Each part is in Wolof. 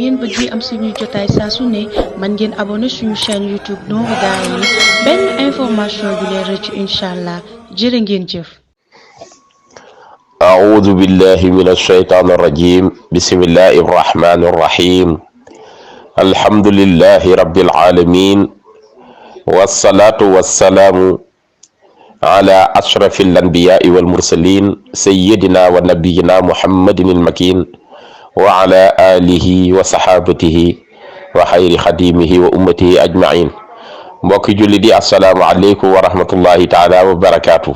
ngeen bëgg am suñu jotaay saa su ne man ngeen abonné suñu chaîne YouTube Nourou Darayni benn information du leen rëcc inshallah jërë ngeen jëf. أعوذ بالله من الشيطان الرجيم بسم الله الرحمن الرحيم الحمد لله رب العالمين والصلاة والسلام على أشرف الأنبياء والمرسلين سيدنا ونبينا محمد المكين وعلى آله وصحابته وخير خديمه وأمته أجمعين mbokk julli di assalaamu aleykum wa rahmatullahi taala wa barakaatu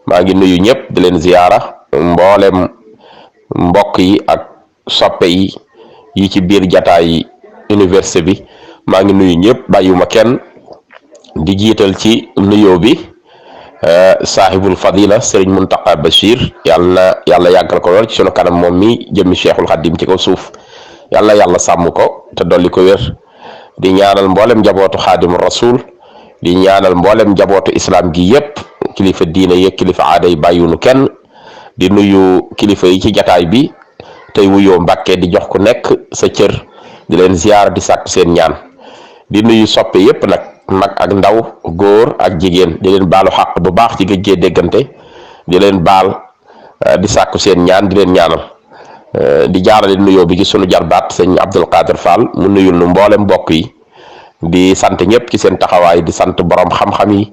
maa ngi nuyu ñëpp di leen ziyaara mboolem mbokk yi ak soppe yi ci biir jataay université bi maa ngi nuyu ñëpp bàyyuma kenn di jiital ci nuyoo bi saahibul fadila sëriñ Muntaqa Bachir yàlla yàggal ko lool ci sunu kanam moom mi jëmmi Cheikhul Khadim ci kaw suuf yàlla sàmm ko te dolli ko wér di ñaanal mboolem njabootu xaadimu rasul di ñaanal mboolem njabootu islam gi yépp kilifa diine yeeg kilifa aada yi bàyyunu kenn di nuyu kilifa yi ci jataay bi tey wuyoo Mbàkke di jox ku nekk sa cër di leen ziyaar di sàkk seen ñaan di nuyu soppe yépp nag mag ak ndaw góor ak jigéen di leen baalu xaq bu baax ci géej déggante di leen baal di sàkku seen ñaan di leen ñaanal di jaarale nuyoo bi ci sunu jarbaat sëñ Abdul Qadir Fall mu nuyul nu mboolem mbokk yi di sant ñëpp ci seen taxawaay di sant borom xam-xam yi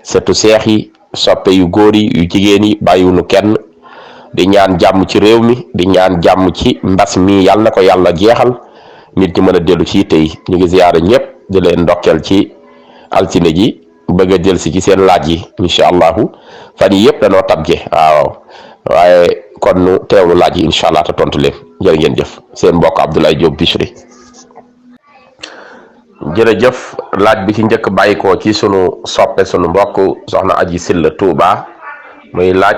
surtout seex yi soppe yu góor yi yu jigéen yi bàyyiwunu kenn di ñaan jàmm ci réew mi di ñaan jàmm ci mbas mi yàlla na ko yàlla jeexal nit ñi mën a dellu ci tey ñu ngi ziyaara ñëpp di leen ndokkeel ci altine ji bëgg a jël si ci seen laaj yi incha allahu fan yi yëpp danoo tabje waaw waaye kon nu teewlu laaj yi incha allah te tontu leen jërë ngeen jëf seen mbokk Abdoulaye Diop Bichri. jërëjëf laaj bi ci njëkk bàyyikoo ci sunu soppe sunu mbokk soxna Aji Silla Touba muy laaj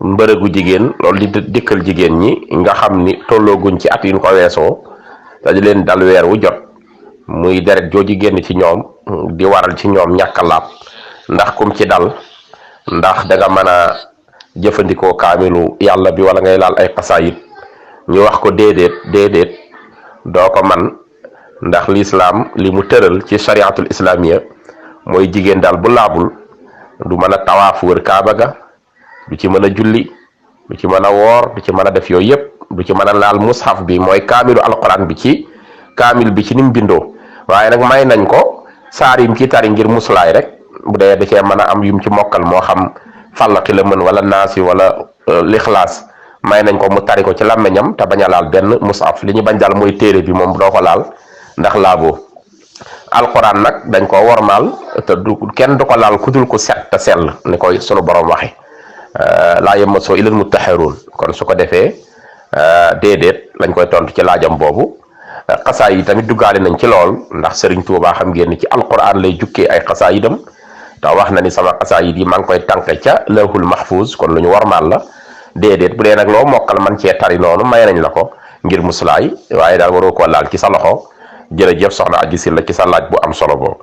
mbërëgu jigéen loolu di dikkal jigéen ñi nga xam ni tollooguñ ci at yu ñu ko weesoo te di leen dal weer wu jot muy deret jooju génn ci ñoom di waral ci ñoom ñàkk a laab ndax kum ci dal ndax danga mën a jëfandikoo kaamilu yàlla bi wala ngay laal ay xasaayit ñu wax ko déedéet doo ko man ndax lislaam li mu tëral ci shariatul islamiya mooy jigéen daal bu laabul du mën a tawaaf wër kaaba ga du ci mën a julli du ci mën a woor du ci mën a def yooyu yëpp du ci mën a laal mushaf bi mooy kaamilu alquran bi ci kaamil bi ci nim bindoo waaye nag may nañ ko saar yim ci tari ngir muslaay rek bu dee da cee mën a am yum ci mokkal moo xam fàllaqi la mën wala naasi wala lixlaas may nañ ko mu tari ko ci làmmeñam te bañ a laal benn mushaf li ñu bañ daal mooy téere bi moom doo ko laal ndax laaboo alquran nag dañ ko wormaal te du kenn du ko laal ku dul ko set te sell ni koy sunu borom waxe laa yamassuhu illal mutahharuun kon su ko defee déedéet lañ koy tontu ci laajam boobu xasaay yi tamit duggaale nañ ci lool ndax Serigne Touba xam ngeen ni ci alquran lay jukkee ay xasaayidam te wax na ni sama xasaayid yi maa ngi koy tànk ca lawhul mahfuz kon lu ñu wormaal la déedéet bu dee nag loo mokkal man cee tari noonu may nañ la ko ngir muslaay waaye daal waroo koo laal ci sa loxo jërëjëf soxna Aji Silla ci sa laaj bu am solo boobu.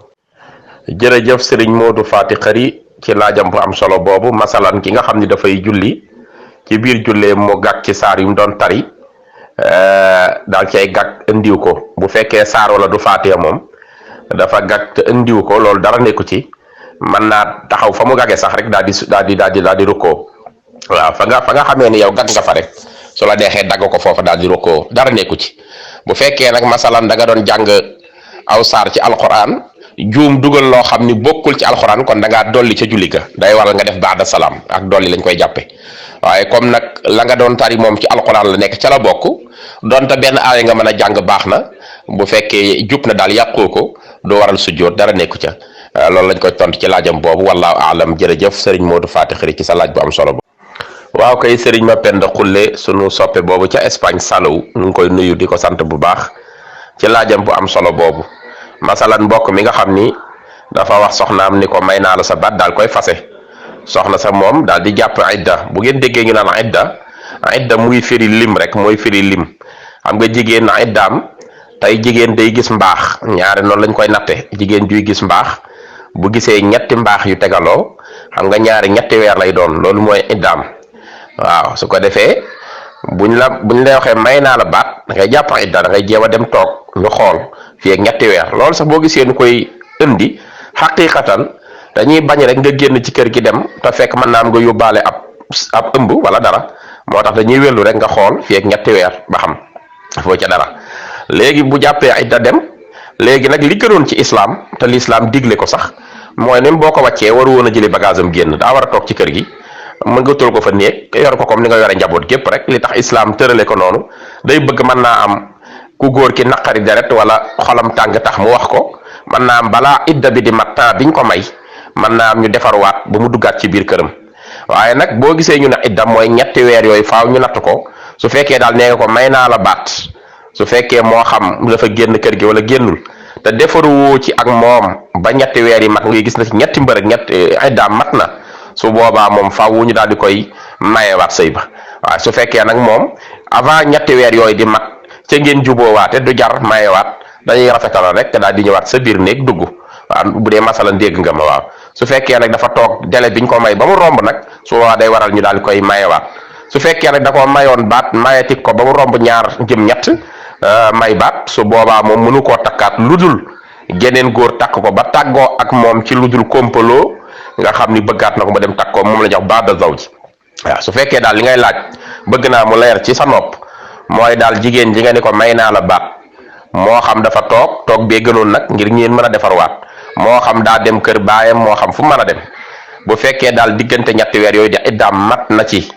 jërëjëf Serigne Modou Fati Xari ci laajam bu am solo boobu masalan ki nga xam ni dafay julli ci biir jullee mu gàgg ci saar yu mu doon tari daal cay gàgg indiw ko bu fekkee saar wala du faatiya moom dafa gàgg te indiw ko loolu dara nekku ci mën naa taxaw fa mu gàggee sax rek daal di rukkoo waaw fa nga xamee ni yow gàgg nga fa rek su la neexee dagg ko foofa daal di rukkoo dara nekku ci bu fekkee nag masalan da nga doon jàng aw saar ci alquran juum dugal loo xam ni bokkul ci alquran kon da ngaa dolli ca julli ga day waral nga def baada salaam ak dolli lañ koy jàppe waaye comme nag la nga doon tari moom ci alquran la nekk ca la bokk donte benn aaya nga mën a jàng baax na bu fekkee jub na daal yàqoo ko du waral sujjóot dara nekku ca loolu lañ koy tontu ci laajam boobu wallahu aalam jërëjëf Serigne Modou Fati Xari ci sa laaj bu am solo boobu. waaw kay Serigne Mapenda Xulle sunu soppe boobu ca Espagne Salou ñu ngi koy nuyu di ko sant bu baax ci laajam bu am solo boobu masalan mbokk mi nga xam ni dafa wax soxnaam ni ko may naa la sa baat daal koy fase soxna sa moom daal di jàpp idda bu ngeen déggee ñu naan idda muy firi lim rek mooy firi lim xam nga jigéen iddaam tey jigéen day gis mbaax ñaare noonu lañ koy natte jigéen juy gis mbaax bu gisee ñetti mbaax yu tegaloo xam nga ñaari ñetti weer lay doon loolu mooy iddaam waaw su ko defee buñ lay waxee may naa la baat da ngay jàpp idda da ngay jéem a dem toog ñu xool fii ak ñetti weer loolu sax boo gisee ñu koy indi xaqiqatan dañuy bañ rek nga génn ci kër gi dem te fekk mën naa am nga yóbbaale ab ëmb wala dara moo tax dañuy wéllu rek nga xool fii ak ñetti weer ba xam foo ca dara léegi bu jàppee idda dem léegi nag li gënoon ci islam te l'islam digle ko sax mooy même boo ko wàccee waru woon a jëli bagage am génn daa war a toog ci kër gi mën nga tol ko fa néeg yor ko comme ni nga yore njaboot gépp rek li tax islam tërale ko noonu day bëgg mën naa am ku góor ki naqari deret wala xolam tàng tax mu wax ko mën naa am balaa idda bi di mat temps biñ ko may mën naa am ñu defarwaat ba mu duggaat ci biir këram waaye nag boo gisee ñu ne idda mooy ñetti weer yooyu faaw ñu natt ko su fekkee daal nee nga ko may naa la baat su fekkee moo xam dafa génn kër gi wala génnul te defaruwoo ci ak moom ba ñetti weer yi mat ngay gis na ci ñetti mbër ak ñetti iddaam mat na su boobaa moom faaw ñu daal di koy mayewaat sëy ba waaw su fekkee nag moom avant ñetti weer yooyu di mat ca ngeen juboowaate du jar mayewaat dañuy rafetal rek daal di ñëwaat sa biir néeg dugg waaw bu dee masala dégg nga ma waaw su fekkee nag dafa toog délai biñ ko may ba mu romb nag su boobaa day waral ñu daal di koy mayewaat su fekkee nag da koo mayoon baat mayetik ko ba mu romb ñaar jëm ñett may baat su boobaa moom mënu koo takkaat ludul geneen góor takk ko ba tàggoo ak moom ci ludul kompaloo nga xam ni bëggaat na ko ba dem takk ko moom la jox baada zawji waaw su fekkee daal li ngay laaj bëgg naa mu leer ci sa nopp mooy daal jigéen ji nga ni ko may naa la baat moo xam dafa toog bee gënoon nag ngir ngeen mën a defarwaat moo xam daa dem kër baayam moo xam fu mën a dem bu fekkee daal diggante ñetti weer yooyu di iddaam mat na ci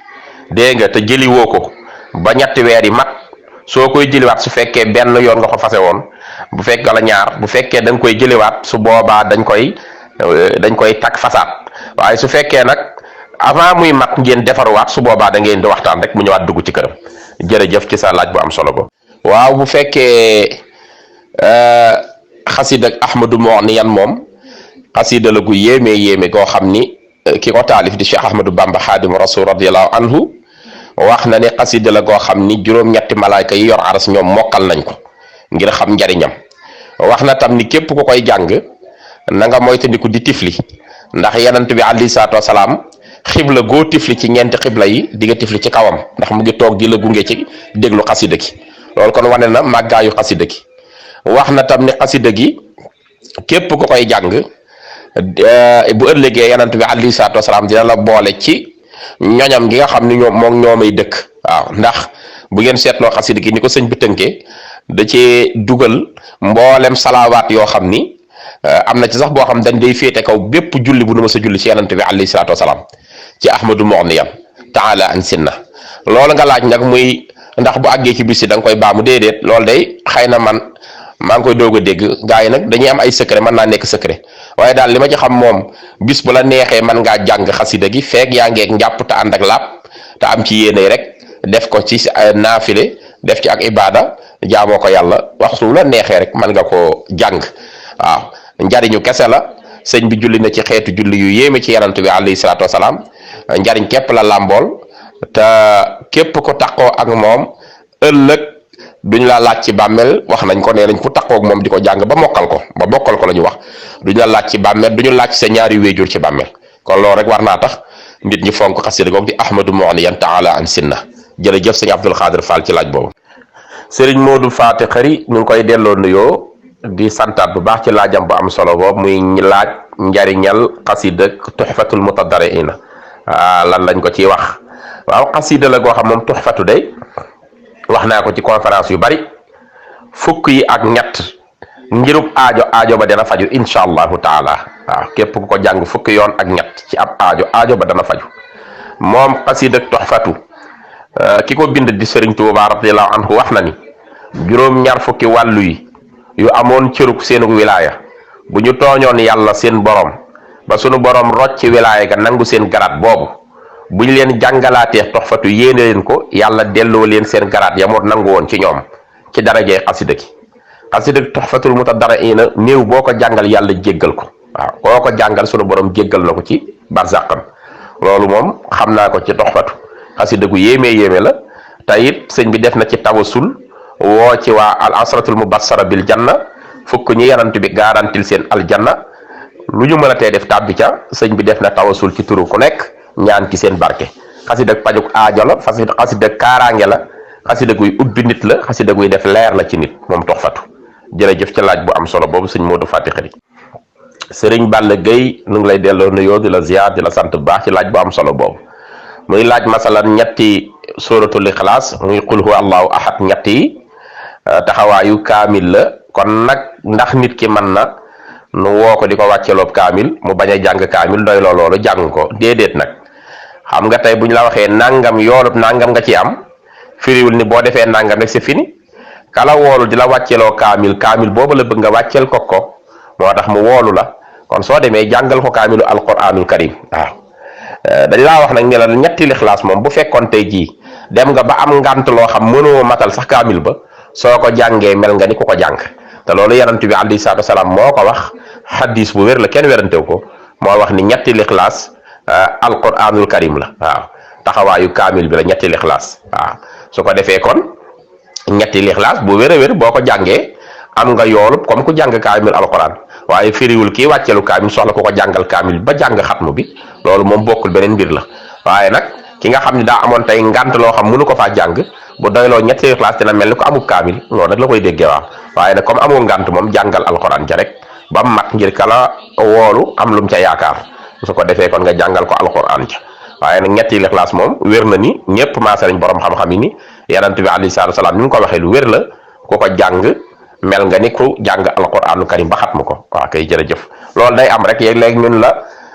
dégg nga te jëliwoo ko ba ñetti weer yi mat soo koy jëliwaat su fekkee benn yoon nga ko fase woon bu fekk wala ñaar bu fekkee da nga koy jëliwaat su boobaa dañ koy takk fasaat waaye su fekkee nag avant muy mat ngeen defaruwaat su boobaa da ngeen di waxtaan rek mu ñëwaat dugg ci këram jërëjëf ci sa laaj bu am solo ko waaw bu fekkee xasida ak Ahmadu Mu'niyan moom xasida la gu yéeme goo xam ni ki ko taalif di Cheikh Ahmadou Bamba Xaadimu Rasul radiyallahu anhu wax na ne xasida la goo xam ni juróom-ñetti malaayka yi yor aras ñoom mokkal nañ ko ngir xam njariñam wax na tam ni képp ku koy jàng na nga moytandiku di tifli ndax yenant bi alayhi salaatu wasalaam xibla goo tifli ci ñeenti xibla yi di nga tifli ci kawam ndax mu ngi toog di la gunge ci déglu xasida gi loolu kon wane na màggaayu xasida gi wax na tam ni xasida gi képp ku koy jàng bu ëllëgee yenant bi alayhi salaatu wasalaam dina la boole ci ñoñam gi nga xam ni ñoomay dëkk waaw ndax bu ngeen seetloo xasida gi ni ko sëñ bi tënkee da cee dugal mboolem salaawaat yoo xam ni am na ci sax boo xam dañ day féete kaw bépp julli bu nu ma sa julli ci yonent bi alayhi salaatu wasalaam ci Ahmadu Mu'niyan taala an sinna loolu nga laaj nag muy ndax bu àggee ci bis da nga koy baamu déedéet loolu day xëy na man maa ngi koy doog a dégg gars yi nag dañuy am ay secret mën naa nekk secret waaye daal li ma ci xam moom bis bu la neexee mën ngaa jàng xasida gi feek yaa ngeeg njàpp te ànd ak laab te am ci yéene rek def ko ci naafile def ci ak ibada jaamoo ko yàlla waxtu la neexee rek mën nga koo jàng waaw njariñu kese la sëñ bi julli na ci xeetu julli yu yéeme ci yanant bi alayhi salaatu wasalaam njariñ képp la làmbool te képp ko takkoo ak moom ëllëg duñ la laaj ci bàmmeel wax nañ ko nee nañ ku takkoo ak moom di ko jàng ba mokkal ko la ñu wax duñ la laaj ci bàmmeel duñu laaj sa ñaari wéejur ci bàmmeel kon loolu rek war naa tax nit ñi fonk xasida goog di Ahmadu Mu'niyan taala an sinna jërëjëf sëñ Abdul Xaadir Fall ci laaj boobu sëriñ Modou Faty Khary ñu ngi koy delloo nuyoo di santaat bu baax ci laajam bu am solo boobu muy laaj njariñal xasida Tuhfatul Mutadarriina lan lañ ko ciy wax waaw xasida la goo xam moom tuxfatu day wax naa ko ci conférence yu bari fukk yi ak ñett ngirub aajo ba dana faju insha allahu taala waaw képp ku ko jàng fukki yoon ak ñett ci ab aajo ba dana faju moom xasida tuxfatu ki ko bind di Sëriñ Tuubaa radiyallahu anhu wax na ni juróom-ñaar fukki wàllu yi yu amoon cërug seenug wilaaya bu ñu tooñoon yàlla seen borom ba sunu borom rocc ci wilaaya ga nangu seen garaat boobu bu ñu leen jàngalaatee tuxfatu yéene leen ko yàlla delloo leen seen garaat ya moo nangu woon ci ñoom ci darajee xasida gi xasida Tuhfatul Mutadarriina néew boo ko jàngal yàlla jéggal ko waaw boo ko jàngal sunu borom jéggal na ko ci barzaqam loolu moom xam naa ko ci tuxfatu xasida gu yéeme la te it sëñ bi def na ci tawasul woo ci waa al asratul mubassara bil janna fukk ñi yanant bi garantil seen aljanna lu ñu mën a tee def tàbbi ca sëñ bi def na tawasul ci turu ku nekk ñaan ci seen barke xasida pajuk aajo la xasida kaaraange la xasida guy ubbi nit la xasida guy def leer la ci nit moom Tuxfatu. jërëjëf ca laaj bu am solo boobu sëñ Modou Fati Xari. sëriñ Balla Gueye nu ngi lay delloo nuyoo di la ziar di la sant bu baax ci laaj bu am solo boobu muy laaj masalan ñetti suratul ixlaas muy qul huwa allahu ahad ñetti taxawaayu kaamil la kon nag ndax nit ki mën na nu woo ko di ko wàcceloob kaamil mu bañ a jàng kaamil doy loolu jàng ko déedéet nag xam nga tey bu ñu la waxee nangam yoolub nangam nga ci am firiwul ni boo defee nangam rek c'est fini kala woolu di la wàcceloo kaamil boobu la bëgg nga wàccel ko moo tax mu woolu la kon soo demee jàngal ko kaamilu alquranul karim waaw dañ laa wax nag ne la ñetti lixlaas moom bu fekkoon tey jii dem nga ba am ngant loo xam mënoo matal sax kaamil ba soo ko jàngee mel nga ni ku ko jàng te loolu yonent bi alayhi salaatu wasalaam moo ko wax hadis bu wér la kenn werantew ko moo wax ni ñetti lixlaas alquranul karim la waaw taxawaayu kaamil bi la ñetti lixlaas waaw su ko defee kon ñetti lixlaas bu wér a wér boo ko jàngee am nga yoolub comme ku jàng kaamil alquran waaye firiwul kii wàccelu kaamil soxla ku ko jàngal kaamil ba jàng xatmu bi loolu moom bokkul beneen mbir la waaye nag ki nga xam ne daa amoon tey ngant loo xam mënu ko faa jàng bu doyloo ñetti lixlaas dina mel ni ko amul kaamil loolu nag la koy déggee waaw waaye nag comme amoo ngant moom jàngal alquran ja rek ba mu mat ngir kala woolu am lum ca yaakaar su ko defee kon nga jàngal ko alquran ja waaye nag ñetti lixlaas moom wér na ni ñëpp maase nañ borom xam-xam yi ni yonent bi alayhi salaatu wasalaam ni mu ko waxee lu wér la ku ko jàng mel nga ni ku jàng alquranu karim ba xatmu ko waaw kay jërëjëf loolu day am rek léeg-léeg ñun la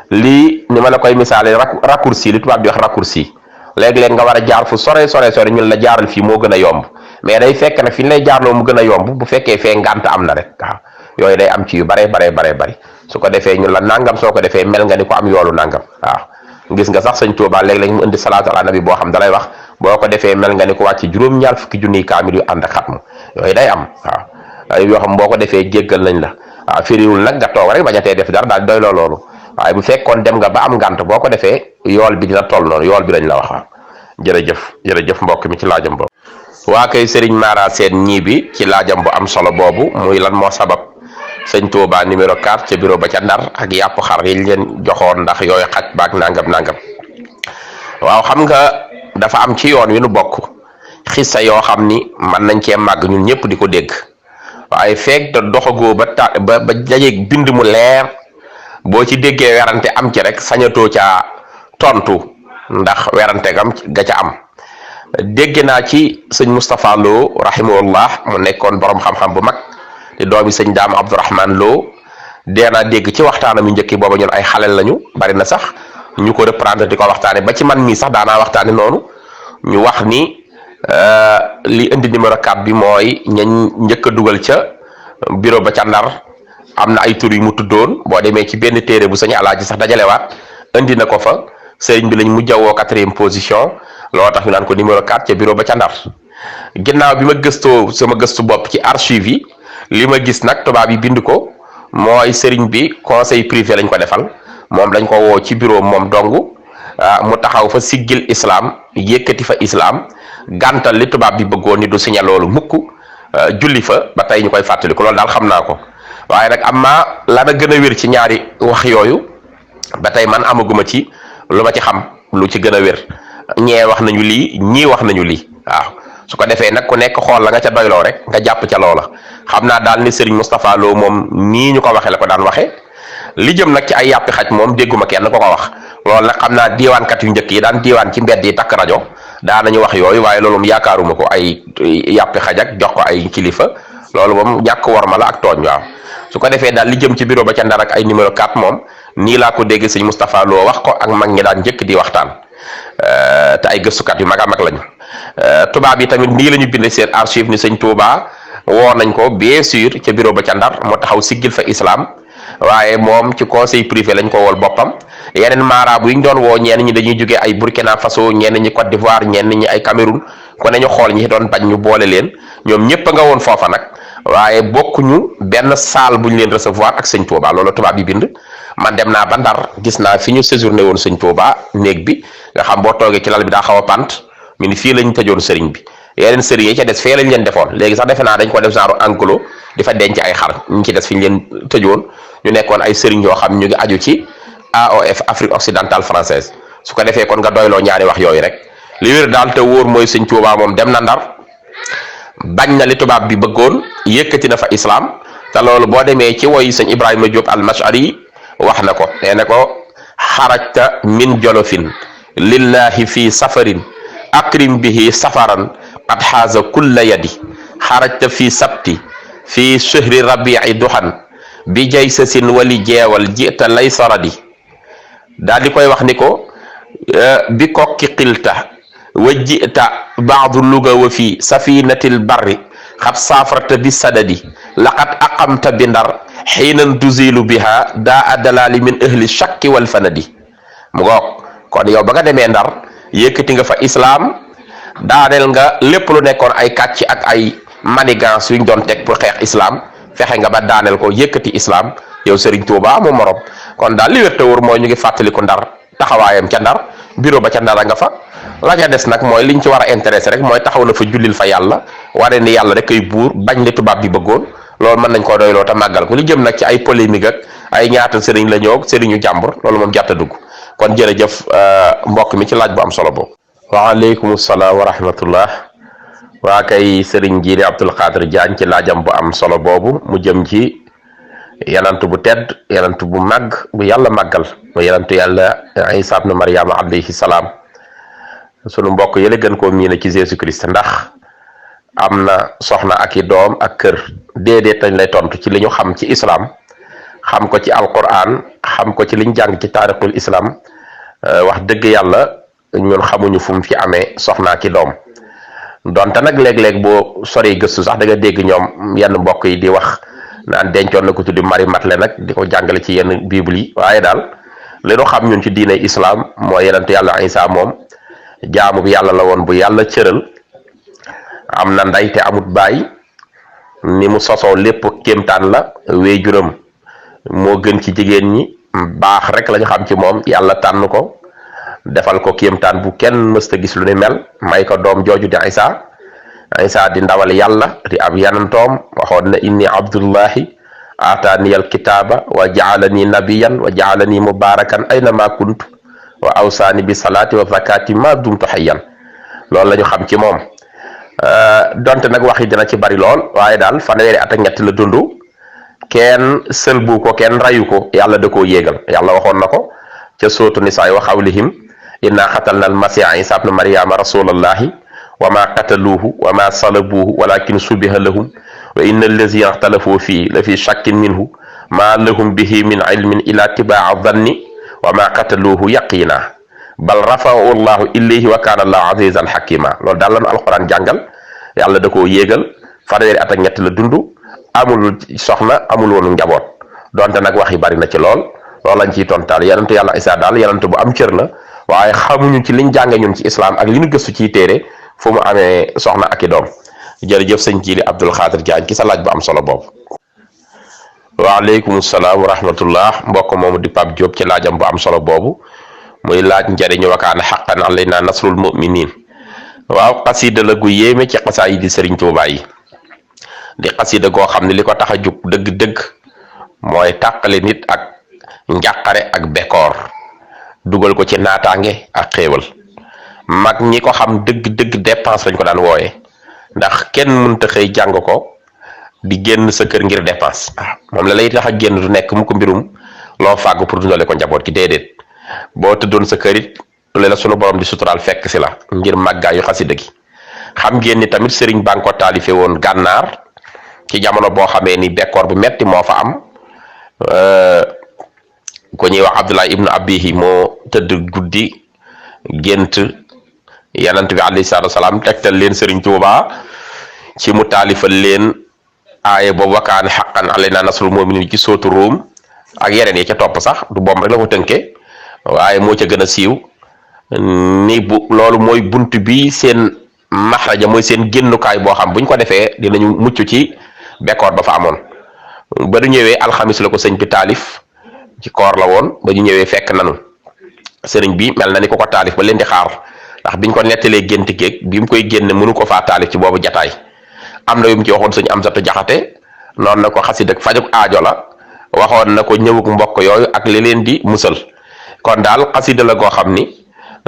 lii ni ma la koy misaale raccourci li tubaab di wax raccourci léeg-léeg nga war a jaar fu sore ñun la jaaral fii moo gën a yomb mais day fekk nag fi ñu lay jaarloo mu gën a yomb bu fekkee fee ngànt am na rek waaw yooyu day am ci yu bare su ko defee ñun la nangam soo ko defee mel nga ni ko am yoolu nangam waaw gis nga sax sëñ Tuubaa léeg-léeg mu indi salaatu ala nabi boo xam dalay wax boo ko defee mel nga ni ko wàcc juróom-ñaar fukki junniy kaamil yu ànd ak xatmu yooyu day am waaw yoo xam boo ko defee jéggal nañ la waaw firiwul nag nga toog rek bañatee def dara daal doy loolu waaye bu fekkoon dem nga ba am ngànt boo ko defee yool bi dina toll noonu yool bi lañ la wax waaw jërëjëf mbokk mi ci laajam boobu waa kay Serigne Mara Sène ñii bi ci laajam bu am solo boobu muy lan moo sabab sëñ Touba numéro 4 ca bureau ba ca Ndar ak yàpp xar yi leen joxoon ndax yooyu xaj baak nangam waaw xam nga dafa am ci yoon wi nu bokk xissa yoo xam ni mën nañ cee màgg ñun ñëpp di ko dégg waaye feeg te doxagoo ba dajeeg bind mu leer boo ci déggee werante am ci rek sañatoo caa tontu ndax werante ga ca am dégg naa ci sëñ Moustapha Lo rahimahullah mu nekkoon borom xam-xam bu mag di doomi sëñ Daam Abdourahman Lo deenaa dégg ci waxtaanam yu njëkki booba ñun ay xalel lañu bari na sax ñu ko reprendre di ko waxtaane ba ci man mii sax daanaa waxtaane noonu ñu wax ni li indi numéro 4 bi mooy ñañ njëkk a dugal ca bureau ba ca Ndar am na ay tur yu mu tuddoon boo demee ci benn téere bu sëñ Alaaji sax dajalewaat indi na ko fa sëriñ bi lañ mujj a woo 4e position loo tax ñu naan ko numéro 4 ca bureau ba ca Ndar ginnaaw bi ma gëstoo sama gëstu bopp ci archive yi li ma gis nag tubaab yi bind ko mooy sëriñ bi conseil privé lañ ko defal moom dañ ko woo ci bureau moom dong mu taxaw fa siggil islam yëkkati fa islam gàntal li tubaab bi bëggoon ni du signé loolu mukk julli fa ba tey ñu koy fàttaliku loolu daal xam naa ko waaye nag am maa la na gën a wér ci ñaari wax yooyu ba tey man amaguma ci lu ma ci xam lu ci gën a wér ñee wax nañu lii ñii wax nañu lii waaw su ko defee nag ku nekk xool la nga ca doyloo rek nga jàpp ca loola xam naa daal ni Serigne Moustapha Lo moom nii ñu ko waxee la ko daan waxee li jëm nag ci ay yàppi xaj moom dégguma kenn ko wax loolu nag xam naa diiwaankat yu njëkk yi daan diiwaan ci mbedd yi takk rajo daa nañu wax yooyu waaye loolu moom yaakaaruma ko ay yàppi xaj ak jox ko ay kilifa loolu moom ñàkk worma la ak tooñ waaw su ko defee daal li jëm ci bureau ba ca Ndar ak ay numéro 4 moom nii laa ko dégg sëñ Moustapha Lo wax ko ak mag ñi daan njëkk di waxtaan te ay gëstukat yu mag a mag lañu tubaab yi tamit nii la ñu bind seen archive ni sëñ Touba woo nañ ko bien sûr ca bureau ba ca Ndar moo taxaw siggil fa islam waaye moom ci conseil privé lañ ko wool boppam yeneen maaraabu yi ñu doon woo ñenn ñi dañuy jógee ay Burkina Faso ñenn ñi Côte d'Ivoire ñenn ñi ay Cameroun ko ne ñu xool ñi doon bañ ñu boole leen ñoom ñëpp a nga woon foofa nag waaye bokkuñu benn salle bu ñu leen recevoir ak sëñ Touba loolu tubaab yi bind man dem naa ba Ndar gis naa fi ñu séjourné woon sëñ Touba néeg bi nga xam boo toogee ci lal bi daa xaw a pant ñu ni fii lañ tëjoon sëriñ bi yeneen sëriñ yi ca des fee lañ leen defoon léegi sax defe naa dañ ko def genre enclos di fa denc ay xar ñu ci des fi ñu leen tëjoon ñu nekkoon ay sëriñ yoo xam ñu ngi aju ci AOF Afrique occidentale française su ko defee kon nga doyloo ñaari wax yooyu rek li wér daal te wóor mooy sëñ Touba moom dem na Ndar bañ na li tubaab bi bëggoon yëkkati na fa islam te loolu boo demee ci woy sëñ Ibrahima Diop al-Mash'ari wax na ko nee na ko xarajta min jolofin lillahi fi safarin akrim bihi safaran qad xaaza kulla yadi xarajta fi sabti fi shahri rabii duhan bi jaysasin wali jeewal jita lay saradi daal di koy wax ni ko bi kokki xilta wa jita baadu luga wa fi safinatil barri xat safarta bi sadadi laqad aqamta bi ndar xiinan tuzilu biha daa dalali min ahli shakki wal fanadi mu ngoog kon yow ba nga demee ndar yëkkati nga fa islam daaneel nga lépp lu nekkoon ay kàcc ak ay manigance yuñ doon teg pour xeex islam fexe nga ba daaneel ko yëkkati islam yow Serigne Touba mu morom kon daal li wér te wóor mooy ñu ngi fàttaliku ndar taxawaayam ca ndar bureau ba ca ndara nga fa la ca des nag mooy liñ ci war a intéressé rek mooy taxaw na fa jullil fa yàlla wane ni yàlla rek ay buur bañ li tubaab bi bëggoon loolu mën nañ koo doyloo te màggal ko li jëm nag ci ay polémique ak ay ñaata sëriñ la ñëw sëriñu jàmbur loolu moom jàtta dugg kon jërëjëf mbokk mi ci laaj bu am solo boobu. waaleykum salaam wa rahmatullah waa kay sëriñ Jiili Abdul Xaadir Jaañ ci laajam bu am solo boobu mu jëm ci yanantu bu tedd yanantu bu màgg bu yàlla màggal mu yanantu yàlla Isa ibnu Maryama alayhi salaam sunu mbokk yële gën koo miine ci Jésus Christ ndax am na soxna ak i doom ak kër déedéet dañ lay tontu ci li ñu xam ci islam xam ko ci alquran xam ko ci liñ jàng ci taarixul islam wax dëgg yàlla ñun xamuñu fu mu fi amee soxna ak i doom donte nag léeg-léeg boo soree gëstu sax da nga dégg ñoom yenn mbokk yi di wax naan dencoon na ko tuddi Marie Madeleine nag di ko jàngale ci yenn bible yi waaye daal li ñu xam ñun ci diine islam mooy yenent yàlla Isa moom jaamu bi yàlla la woon bu yàlla cëral am na ndey te amut baay ni mu sosoo lépp kéemtaan la waajuram moo gën ci jigéen ñi baax rek lañu xam ci moom yàlla tànn ko defal ko kéemtaan bu kenn mësta gis lu ni mel may ko doom jooju di Isa di ndawal yàlla di ab yanantoom waxoon na inni abdullahi aataani al kitaaba wa jaalani nabiyan wa jaalani mubarakan aynama kuntu wa awsaani bi salaati wa zakati ma dumtu hayyan loolu la ñu xam ci moom donte nag wax yi dina ci bari lool waaye daal fanweeri at ak ñett la dund kenn sëlbu ko kenn rayu ko yàlla da koo yéegal yàlla waxoon na ko ca sootu nisaay wa xawlihim inna xatalna al masiha isa ibnu maryama rasulallahi wa ma qataluuhu wa ma salabuuhu walakin subiha lahum wa inna allazina ixtalafu fii la fi shakkin minhu ma lahum bihi min ilmin ila tibaa danni wa ma qataluuhu yaqina bal rafa'u llahu ilayhi wa kana allahu azizan hakima loolu daal lañu alquran jàngal yàlla da koo yéegal fanweeri at ak ñett la dund amul soxna amul woonu njaboot donte nag wax yi bari na ci lool loolu lañ ciy tontaal yanantu yàlla Isa daal yanantu bu am cër la waaye xamuñu ci liñ jànge ñun ci islam ak li ñu gëstu ciy téere fu mu amee soxna ak i doom jërëjëf sëñ Jiili Abdul Xaadir Jaañ ci sa laaj bu am solo boobu. waaleykum salaam wa rahmatullah mbokk moomu di Pape Diop ci laajam bu am solo boobu muy laaj njariñu wakaana xaqan alaynaa nasrul muminin waaw xasida la gu yéeme ci xasaay di Sëriñ Tuubaa yi di xasida goo xam ne li ko tax a jug dëgg-dëgg mooy tàqale nit ak njàqare ak bekkoor dugal ko ci naataange ak xéewal mag ñi ko xam dëgg-dëgg dépense lañ ko daan wooye ndax kenn mënta xëy jàng ko di génn sa kër ngir dépense moom la lay tax a génn du nekk mu ko mbirum loo fàgg pour dundale ko njaboot gi déedéet boo tëddoon sa kër it lu la sunu borom di suturaal fekk si la ngir màggaayu xasida gi xam ngeen ni tamit sëriñ baa ngi ko taalife woon gànnaar ci jamono boo xamee ni bekkoor bu metti moo fa am ko ñuy wax Abdullah ibnu Abihi moo tëdd guddi gént yanant bi alayhi salaatu wasalaam tegtal leen Sëriñ Tuubaa ci mu taalifal leen aaye boobu wakaane xaqan alaynaa nasrul mu'miniin ci sootu Ruum ak yeneen yi ca topp sax du boom rek la ko tënke waaye moo ca gën a siiw ni bu loolu mooy bunt bi seen maxraja mooy seen génnukaay boo xam buñ ko defee dinañu mucc ci bekkoor ba fa amoon ba du ñëwee alxamis la ko sëñ bi taalif ci koor la woon ba ñu ñëwee fekk nanu sëriñ bi mel na ni ko taalif ba leen di xaar ndax biñ ko nettalee gént géeg bi mu koy génne mënu ko faa taalif ci boobu jataay am na yu mu ci waxoon sëñ Amsatu Jaxate noonu na ko xasida fajug aajo la waxoon na ko ñëwug mbokk yooyu ak li leen di musal kon daal xasida la goo xam ni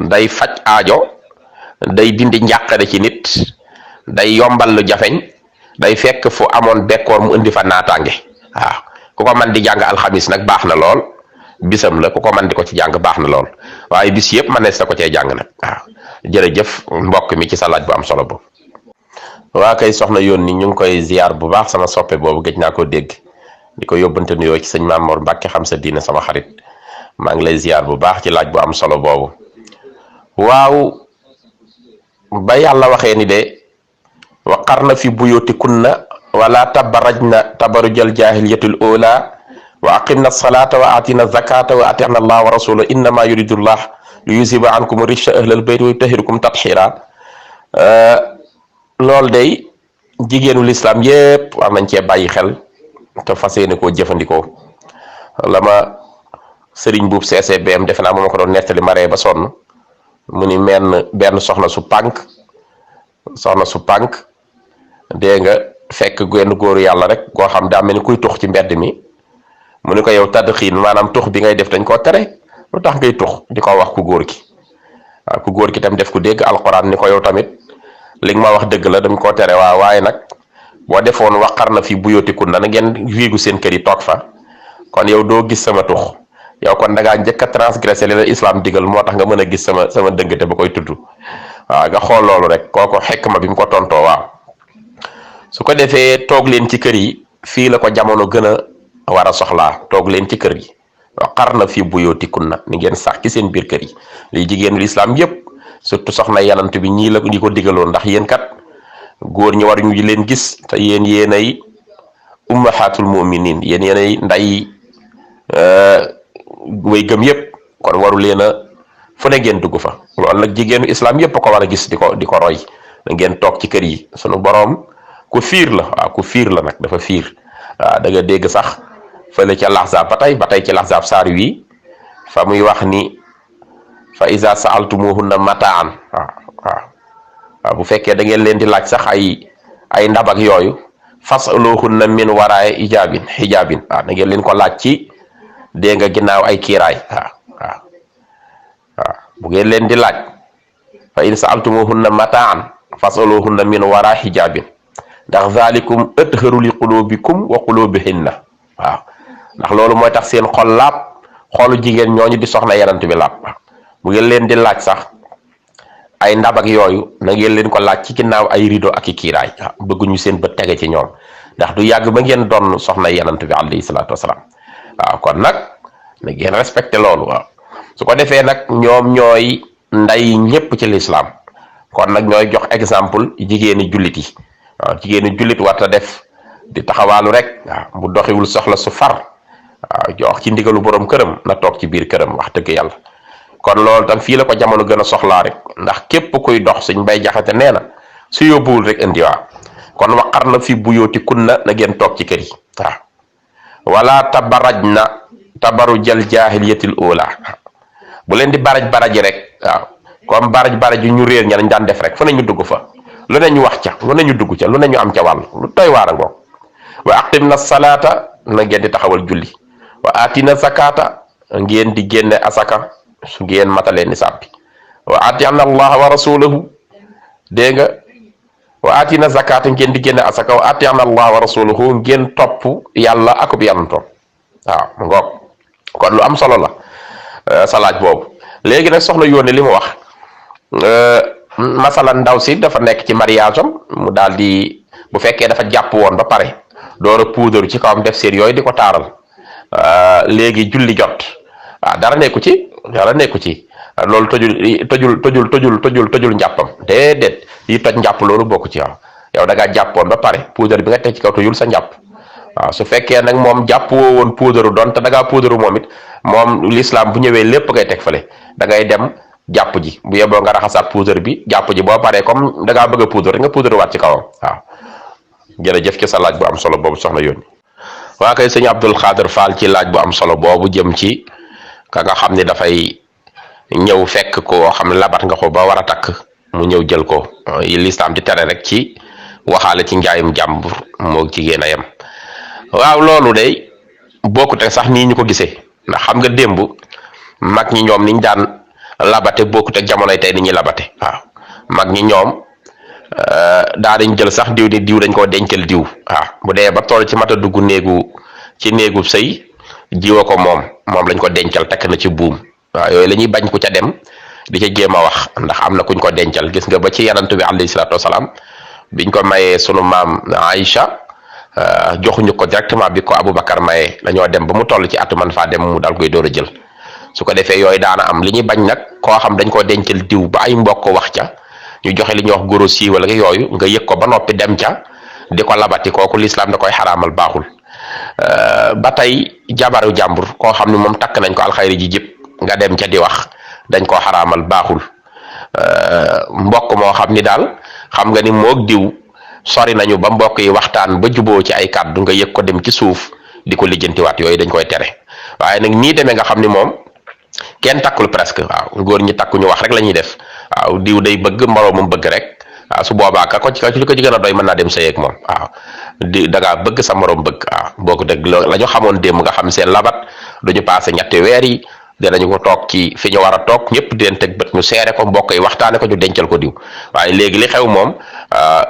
day faj aajo day dindi njàqare ci nit day yombal lu jafeñ day fekk fu amoon bekkoor mu indi fa naataange waaw ku ko man di jàng alxamis nag baax na lool bisam la ku ko man di ko ci jàng baax na lool waaye bis yëpp man ne sa ko cee jàng nag waaw jërëjëf mbokk mi ci sa laaj bu am solo boobu. waa kay soxna yónni ñu ngi koy ziar bu baax sama soppe boobu gëj naa koo dégg di ko yóbbante nuyoo ci sëñ Mamour Mbacke xam sa diine sama xarit maa ngi lay ziar bu baax ci laaj bu am solo boobu. waaw ba yàlla waxee ni de waqarna fi buyutikunna wala tabarajna tabarujal jahiliyatul ula wa aqimna salata wa atina zakata wa atina allah wa rasulahu innama yuridu llah li yusiba ankum rijsa ahlal bayt wa yutahhirukum tathira loolu day jigéenu lislaam yépp war nañ cee bàyyi xel te fas yéene koo jëfandikoo la ma sëriñ buub CCBM defe naa moo ma ko doon nettali maree ba sonn mu ni benn soxna su pànk dégg nga fekk genn góoru yàlla rek koo xam daa mel ni kuy tux ci mbedd mi mu ni ko yow tadxiin maanaam tux bi ngay def dañ koo tere lu tax ngay tux di ko wax ku góor ki waaw ku góor ki tam def ku dégg alxuraan ni ko yow tamit li nga ma wax dëgg la dañ koo tere waaye nag boo defoon waqarna fi buyutikunna na ngeen wiigu seen kër yi toog fa kon yow doo gis sama tux yow kon da ngaa njëkk a transgressé li la islam digal moo tax nga mën a gis sama dëngte ba koy tudd waaw nga xool loolu rek kooko xekk ma bi mu ko tontoo waaw su ko defee toog leen ci kër yi fii la ko jamono gën a war a soxlaa toog leen ci kër yi waqarna fi buyutikunna ni ngeen sax ci seen biir kër yi li jigéenu islam yépp surtout soxna yanant bi ñi ko digaloon ndax yéen kat góor ñi waruñu leen gis te yéenay ummahatul muminin yéenay nday way gëm yépp kon waru leen a fu ne ngeen dugg fa loolu nag jigéenu islam yépp ko war a gis di ko roy da ngeen toog ci kër yi sunu boroom ku fiir la waaw ku fiir la nag dafa fiir waaw da nga dégg sax fële ca laxzaab ba tey ci laxzaab saar wi fa muy wax ni fa iza sa'altumuhunna mataan waaw bu fekkee da ngeen leen di laaj sax ay ndab ak yooyu fas'aluhunna min wara'i hijaabin waaw da ngeen leen ko laaj ci dégg nga ginnaaw ay kiiraay waaw bu ngeen leen di laaj fa in sa'altumuhunna mataan fas'aluhunna min wara'i hijaabin ndax zalikum atharu li qulubikum wa qulubihinna waaw ndax loolu mooy tax seen xol laab xolu jigéen ñooñu di soxna yanant bi laab bu ngeen leen di laaj sax ay ndab ak yooyu na ngeen leen ko laaj ci ginnaaw ay rido ak i kiiraay bëgguñu seen bët tege ci ñoom ndax du yàgg ba ngeen doon soxna yanant bi alayhi salaatu wasalaam waaw kon nag na ngeen respecté loolu waaw su ko defee nag ñoom ñooy nday ñépp ci lislaam kon nag ñooy jox exemple jigéeni jullit yi waaw jigéeni jullit warta def di taxawaalu rek waaw bu doxiwul soxla su far waaw jox ci ndigalu borom këram na toog ci biir këram wax dëgg yàlla kon loolu tam fii la ko jamono gën a soxlaa rek ndax képp kuy dox suñ bay jaxate nee na su yóbbuwul rek indi waa kon waqarna fi buyutikunna na ngeen toog ci kër yi waaw wala tabarajna tabarujal jahiliyatil ula bu leen di baraji rek waaw comme baraj ñu réer ña lañ daan def rek fu ne ñu dugg fa lu ne ñu wax ca lu ne ñu dugg ca lu ne ñu am ca wàll lu toy waar a ngoog wa aqimna salata na ngeen di taxawal julli wa atina zakata ngeen di génne asaka su ngeen matalee nisaab bi wa atina allah wa rasulahu dégg nga wa atina zakata ngeen di génne asaka wa atina allah wa rasulahu ngeen topp yàlla akub yàllantoom waaw mu ngoog kon lu am solo la sa laaj boobu léegi nag soxna yónne li mu wax masalan ndaw si dafa nekk ci mariage am mu daal di bu fekkee dafa jàpp woon ba pare door a puudaru ci kawam def séer yooyu di ko taaral léegi julli jot dara nekku ci loolu tojul njàppam déedéet yi toj njàpp loolu bokku ci yow da ngaa jàppoon ba pare puudar bi nga teg ci kaw tojul sa njàpp waaw su fekkee nag moom jàpp woo woon puudaru doon te da ngaa puudaru moom it moom l'islam bu ñëwee lépp ngay teg fale da ngay dem jàpp ji bu yeboo nga raxasaat puudar bi jàpp ji boo paree comme da ngaa bëgg a puudar nga puudar waat ci kawam waaw jërëjëf ci sa laaj bu am solo boobu soxna yónni waa kay sëñ Abdul Xaadir Fall ci laaj bu am solo boobu jëm ci ka nga xam ne dafay ñëw fekk koo xam ne labat nga ko ba war a takk mu ñëw jël ko yi lislaam di tere rek ci waxaale ci njaayum jàmbur moo jigéen a yem waaw loolu de bokkute sax nii ñu ko gisee ndax xam nga démb mag ñi ñoom niñ daan labate bokkute jamonoy tey ni ñuy labate waaw mag ñi ñoom daa dañ jël sax diw ni diw dañ koo dencal diw waaw bu dee ba toll ci mata dugg néegu sëy jiwa ko moom lañ ko dencal takk na ci buum waaw yooyu la ñuy bañ ku ca dem di ca jéem a wax ndax am na kuñ ko dencal gis nga ba ci yanantu bi alayhi salaatu wasalaam biñ ko mayee sunu maam Aïcha joxuñu ko directement bi ko Aboubacar mayee dañoo dem ba mu toll ci atu man faa dem mu dal koy door a jël su ko defee yooyu daana am li ñuy bañ nag koo xam dañ koo dencal diw ba ay mbokk wax ca ñu joxe li ñuy wax goro siiwal ak yooyu nga yëg ko ba noppi dem ca di ko labati kooku lislaam da koy xaraamal baaxul ba tey jabaru jàmbur koo xam ne moom takk nañ ko alxayri ji jëpp nga dem ca di wax dañ koo xaraamal baaxul mbokk moo xam ni daal xam nga ni moog diw sori nañu ba mbokk yi waxtaan ba juboo ci ay kàddu nga yëg ko dem ci suuf di ko lijjantiwaat yooyu dañ koy tere waaye nag nii demee nga xam ni moom kenn takkul presque waaw góor ñi takku ñu wax rek la ñuy def waaw diw day bëgg moroomam bëgg rek waaw su boobaa ka ko ci gën a doy mën naa dem sëy ak moom waaw da ngaa bëgg sa morom bëgg waaw boo ko dëgg la ñu xamoon démb nga xam seen labat duñu passé ñetti weer yi dinañu ko toog ci fi ñu war a toog ñëpp di leen teg bët ñu seere ko mbokk yi waxtaane ko ñu dencal ko diw waaye léegi li xew moom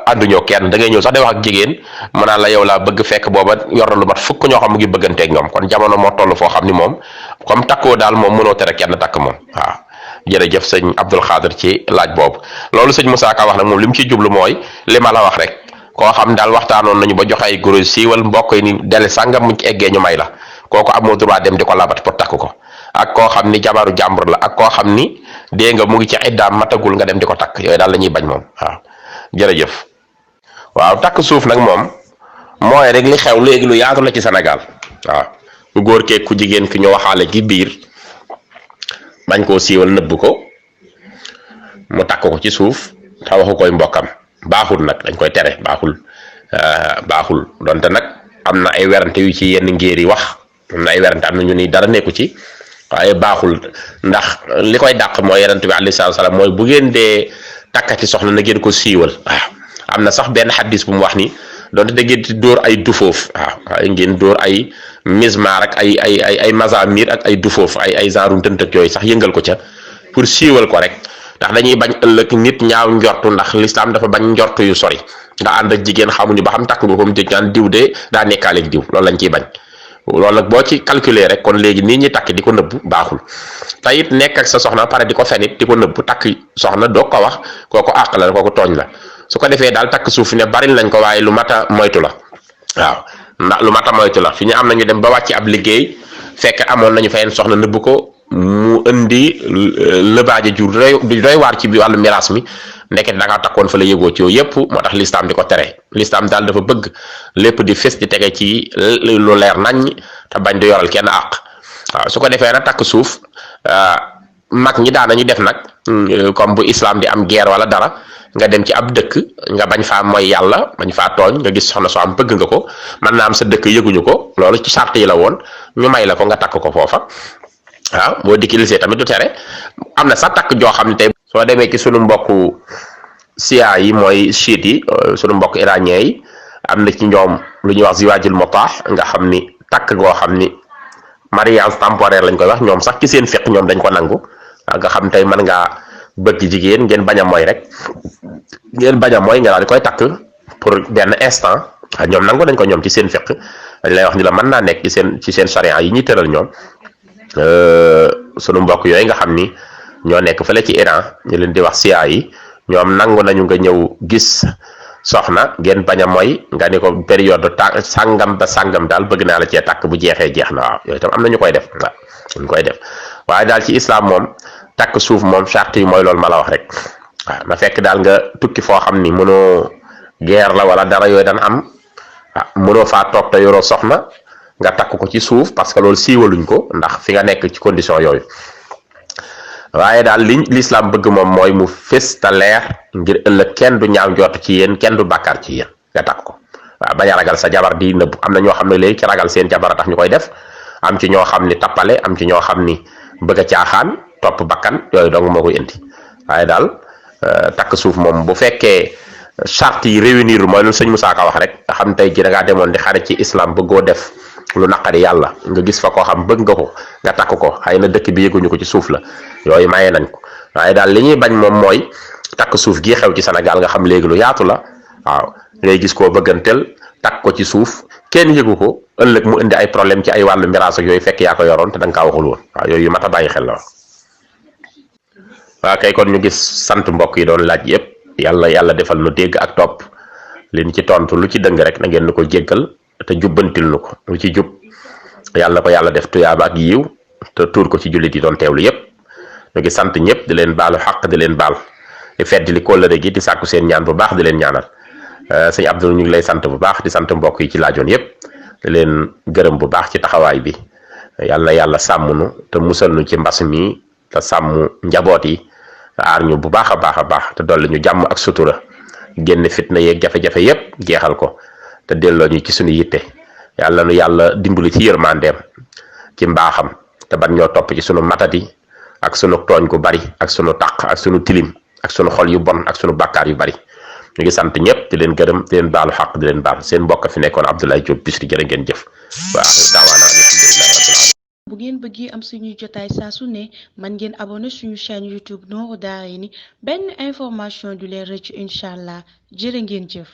ànduñoo kenn da ngay ñëw sax day wax ak jigéen mu naan la yow laa bëgg fekk booba yor na lu mat fukk ñoo xam mu ngi bëgganteeg ñoom kon jamono moo toll foo xam ni moom comme takkoo daal moom mënoo tere kenn takk moom waaw jërëjëf sëñ Abdul Xaadir ci laaj boobu loolu sëñ Moussa Ka wax nag moom li mu ciy jublu mooy li ma la wax rek koo xam daal waxtaanoon nañu ba joxe ay goro siiwal mbokk yi ni dele sàngam mu ci eggee ñu may la kooku amoo droit dem di ko labat pour takk ko ak koo xam ni jabaru jàmbur la ak koo xam ni dégg nga mu ngi ci iddaam matagul nga dem di ko takk yooyu daal la ñuy bañ moom waaw jërëjëf waaw takk suuf nag moom mooy rek li xew léegi lu yaatu la ci Sénégal waaw ku góor keeg ku jigéen ki ñu waxaale ci biir bañ koo siiwal nëbb ko mu takk ko ci suuf te waxu koy mbokkam baaxul nag dañ koy tere baaxul donte nag am na ay werante yu ci yenn ngéer yi wax am na ay werante am na ñu ni dara nekku ci waaye baaxul ndax li koy dàq mooy yonent bi alayhi salaam mooy bu ngeen dee takkati soxna na ngeen ko siiwal waaw am na sax benn xaddis bu mu wax ni donte da ngeen di dóor ay dufoof waaw ngeen dóor ay mismar ak ay mazamir ak ay dufoof ay genre tëntëk yooyu sax yëngal ko ca pour siiwal ko rek ndax dañuy bañ ëllëg nit ñaaw njortu ndax lislaam dafa bañ njortu yu sori nga ànd ak jigéen xamuñu ba xam takk nga ko mu dégg naan diw de daa nekkaaleeg diw loolu lañ ciy bañ loolu nag boo ci calculer rek kon léegi nit ñi takk di ko nëbb baaxul te it nekk ak sa soxna pare di ko fenit di ko nëbb takk soxna doo ko wax kooku àq la kooku tooñ la su ko defee daal takk suuf fi ne bari nañ ko waaye lu mat a moytu la waaw ndax lu mat a moytu la fi ñu am nañu dem ba wàcc ab liggéey fekk amoon nañu fayeen soxna nëbb ko mu indi lëbaaja jur doy waar ci bi wàllu miraas mi ndeket da ngaa takkoon fa la yëgoo ci yooyu yëpp moo tax lislaam di ko tere lislaam daal dafa bëgg lépp di fes di tege ci lu leer nañ te bañ di yoral kenn àq waaw su ko defee nag takk suuf mag ñi daan nañu def nag comme bu islam di am guerre wala dara nga dem ci ab dëkk nga bañ faa mooy yàlla bañ faa tooñ nga gis soxna soo am bëgg nga ko mën naa am sa dëkk yëguñu ko loolu ci charte yi la woon ñu may la ko nga takk ko foofa waaw boo dikki lisee tamit du tere am na sax takk joo xam ne tey soo demee ci sunu mbokku siya yi mooy chiite yi sunu mbokk iranien yi am na ci ñoom lu ñuy wax ziwaajul mutah nga xam ni takk goo xam ni mariage temporaire lañ koy wax ñoom sax ci seen fiq ñoom dañ ko nangu nga xam tey mën ngaa bëgg jigéen ngeen bañ a mooy rek ngeen bañ a mooy nga daal di koy takk pour benn instant ñoom nangu nañ ko ñoom ci seen fiq dañ lay wax ni la mën naa nekk ci seen charia yi ñuy tëral ñoom sunu mbokk yooyu nga xam ni ñoo nekk fële ci Iran ñu leen di wax siya yi ñoom nangu nañu nga ñëw gis soxna ngeen bañ a mooy nga ni ko période sàngam ba sàngam daal bëgg naa la cee takk bu jeexee jeex na waaw yooyu tam am na ñu koy def waaw ñu koy def waaye daal ci islam moom takk suuf moom charte yi mooy loolu ma la wax rek waaw na fekk daal nga tukki foo xam ni mënoo guerre la wala dara yooyu daan am mënoo faa toog te yoroo soxna nga takk ko ci suuf parce que loolu siiwaluñ ko ndax fi nga nekk ci condition yooyu waaye daal l'islam bëgg moom mooy mu fés te leer ngir ëllëg kenn du ñaaw njort ci yéen kenn du bàkkaar ci yéen nga takk ko waaw bañ a ragal sa jabar di nëbb am na ñoo xam ne léegi ci ragal seen jabar a tax ñu koy def am ci ñoo xam ni tappale am ci ñoo xam ni bëgg a caaxaan topp bakkan yooyu dong moo koy indi waaye daal takk suuf moom bu fekkee charte yi réunir mooy lu sëñ Moussa Ka wax rek nga xam tey ji da ngaa demoon di xare ci islam bëggoo def lu naqari yàlla nga gis fa koo xam bëgg nga ko nga takk ko xëy na dëkk bi yëguñu ko ci suuf la yooyu maye nañ ko waaye daal li ñuy bañ moom mooy takk suuf gii xew ci Sénégal nga xam léegi lu yaatu la waaw ngay gis koo bëgganteel takk ko ci suuf kenn yëgu ko ëllëg mu indi ay problème ci ay wàllu miraas ak yooyu fekk yaa ko yoroon te da nga kaa waxul woon waaw yooyu mat a bàyyi xel la waaw kay kon ñu gis sant mbokk yi doon laaj yépp yàlla defal nu dégg ak topp liñ ci tontu lu ci dëng rek na ngeen nu ko jéggal te jubbantil nu ko lu ci jub yàlla ko yàlla def tuyaaba ak yiw te tuur ko ci jullit yi doon teewlu yépp ñu ngi sant ñëpp di leen baalu xaq di leen baal di fedd li kóllëre gi di sàkku seen ñaan bu baax di leen ñaanal sëñ Abdou ñu ngi lay sant bu baax di sant mbokk yi ci laajoon yépp di leen gërëm bu baax ci taxawaay bi yàlla yàlla sàmm nu te musal nu ci mbas mi te sàmm njaboot yi aar ñu bu baax a baax te dolli ñu jàmm ak sutura génn fitna yeeg jafe-jafe yépp jeexal ko te delloo ñu ci suñu yitte yàlla nu yàlla dimbali ci yërmandeem ci mbaaxam te ban ñoo topp ci sunu matadi ak sunu tooñ gu bari ak sunu taq ak sunu tilim ak sunu xol yu bon ak sunu bàkkaar yu bari ñu ngi sant ñëpp di leen gërëm di leen baalu xaq di leen baal seen mbokk fi nekkoon Abdoulaye Diop Bichri jërë ngeen jëf wa axiru daawaana alhamdulillahi rabbil alamin bu ngeen bëggee am suñuy jotaay saa su ne man ngeen abonné suñu chaîne YouTube Nourou Darayni benn information du leen rëcc incha allah jërë ngeen jëf